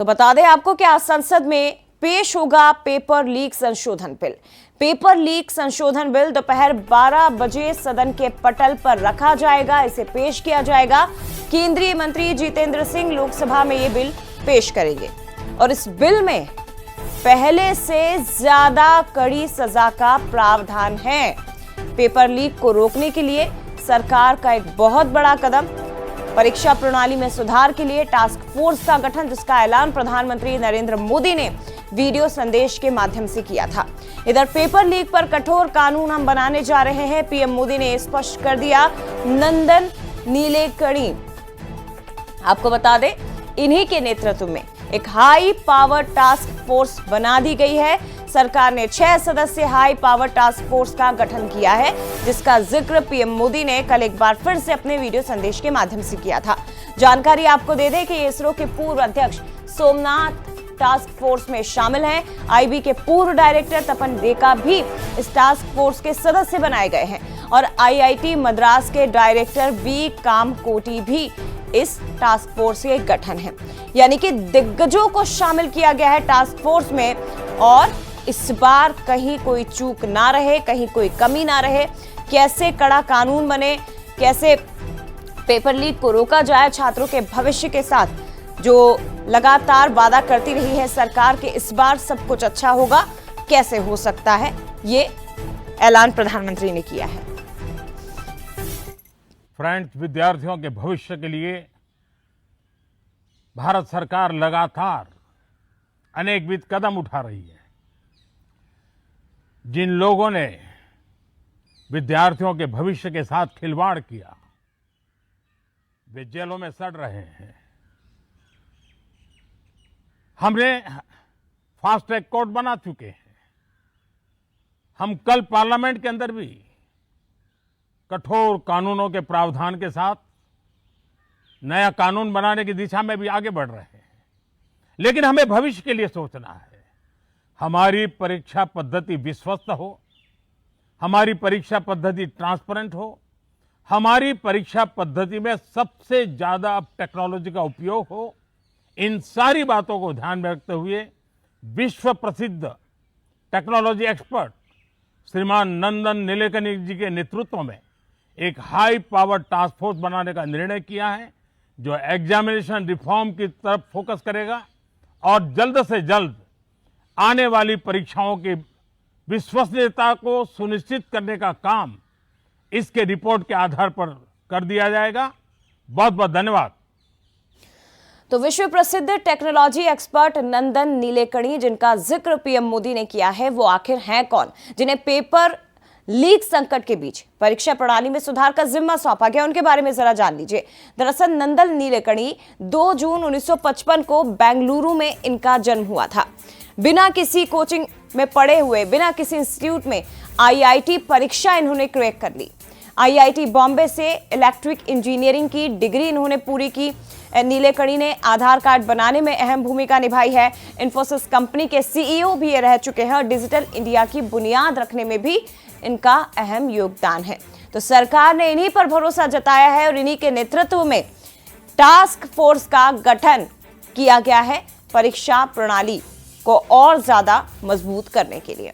तो बता दें आपको कि आज संसद में पेश होगा पेपर लीक संशोधन बिल। पेपर लीक संशोधन बिल दोपहर 12 बजे सदन के पटल पर रखा जाएगा, इसे पेश किया जाएगा। केंद्रीय मंत्री जितेंद्र सिंह लोकसभा में ये बिल पेश करेंगे और इस बिल में पहले से ज्यादा कड़ी सजा का प्रावधान है। पेपर लीक को रोकने के लिए सरकार का एक बहुत बड़ा कदम, परीक्षा प्रणाली में सुधार के लिए टास्क फोर्स का गठन, जिसका ऐलान प्रधानमंत्री नरेंद्र मोदी ने वीडियो संदेश के माध्यम से किया था। इधर पेपर लीक पर कठोर कानून हम बनाने जा रहे हैं, पीएम मोदी ने स्पष्ट कर दिया। नंदन नीलेकणी, आपको बता दें, इन्हीं के नेतृत्व में एक हाई पावर टास्क फोर्स बना दी गई है। सरकार ने 6 सदस्यीय हाई पावर टास्क फोर्स का गठन किया है, जिसका जिक्र पीएम मोदी ने कल एक बार फिर से अपने वीडियो संदेश के माध्यम से किया था। जानकारी आपको दे दें कि इसरो के पूर्व अध्यक्ष सोमनाथ टास्क फोर्स में शामिल हैं। आईबी के पूर्व डायरेक्टर तपन डेका भी इस टास्क फोर्स के सदस्य बनाए गए हैं और आईआईटी मद्रास के डायरेक्टर वी कामकोटी भी इस टास्क फोर्स के गठन है। यानी कि दिग्गजों को शामिल किया गया है टास्क फोर्स में और इस बार कहीं कोई चूक ना रहे, कहीं कोई कमी ना रहे। कैसे कड़ा कानून बने, कैसे पेपर लीक को रोका जाए, छात्रों के भविष्य के साथ जो लगातार वादा करती रही है सरकार कि इस बार सब कुछ अच्छा होगा, कैसे हो सकता है, ये ऐलान प्रधानमंत्री ने किया है। फ्रेंड्स, विद्यार्थियों के भविष्य के लिए भारत सरकार लगातार अनेकविध कदम उठा रही है। जिन लोगों ने विद्यार्थियों के भविष्य के साथ खिलवाड़ किया, वे जेलों में सड़ रहे हैं। हमने फास्ट ट्रैक कोर्ट बना चुके हैं। हम कल पार्लियामेंट के अंदर भी कठोर कानूनों के प्रावधान के साथ नया कानून बनाने की दिशा में भी आगे बढ़ रहे हैं। लेकिन हमें भविष्य के लिए सोचना है। हमारी परीक्षा पद्धति विश्वस्त हो, हमारी परीक्षा पद्धति ट्रांसपेरेंट हो, हमारी परीक्षा पद्धति में सबसे ज्यादा टेक्नोलॉजी का उपयोग हो। इन सारी बातों को ध्यान में रखते हुए विश्व प्रसिद्ध टेक्नोलॉजी एक्सपर्ट श्रीमान नंदन नीलेकणी जी के नेतृत्व में एक हाई पावर टास्क फोर्स बनाने का निर्णय किया है, जो एग्जामिनेशन रिफॉर्म की तरफ फोकस करेगा और जल्द से जल्द आने वाली परीक्षाओं की विश्वसनीयता को सुनिश्चित करने का काम इसके रिपोर्ट के आधार पर कर दिया जाएगा। बहुत बहुत धन्यवाद। तो विश्व प्रसिद्ध टेक्नोलॉजी एक्सपर्ट नंदन नीलेकणी, जिनका जिक्र पीएम मोदी ने किया है, वो आखिर हैं कौन, जिन्हें पेपर लीक संकट के बीच परीक्षा प्रणाली में सुधार का जिम्मा सौंपा गया, उनके बारे में जरा जान लीजिए। दरअसल नंदन नीलेकणी 2 जून 1955 को बेंगलुरु में इनका जन्म हुआ था। बिना किसी कोचिंग में पढ़े हुए, बिना किसी इंस्टीट्यूट में आईआईटी परीक्षा इन्होंने क्रैक कर ली। आईआईटी बॉम्बे से इलेक्ट्रिक इंजीनियरिंग की डिग्री इन्होंने पूरी की। नीलेकणी ने आधार कार्ड बनाने में अहम भूमिका निभाई है। इन्फोसिस कंपनी के सीईओ भी ये रह चुके हैं और डिजिटल इंडिया की बुनियाद रखने में भी इनका अहम योगदान है। तो सरकार ने इन्हीं पर भरोसा जताया है और इन्हीं के नेतृत्व में टास्क फोर्स का गठन किया गया है परीक्षा प्रणाली को और ज्यादा मजबूत करने के लिए।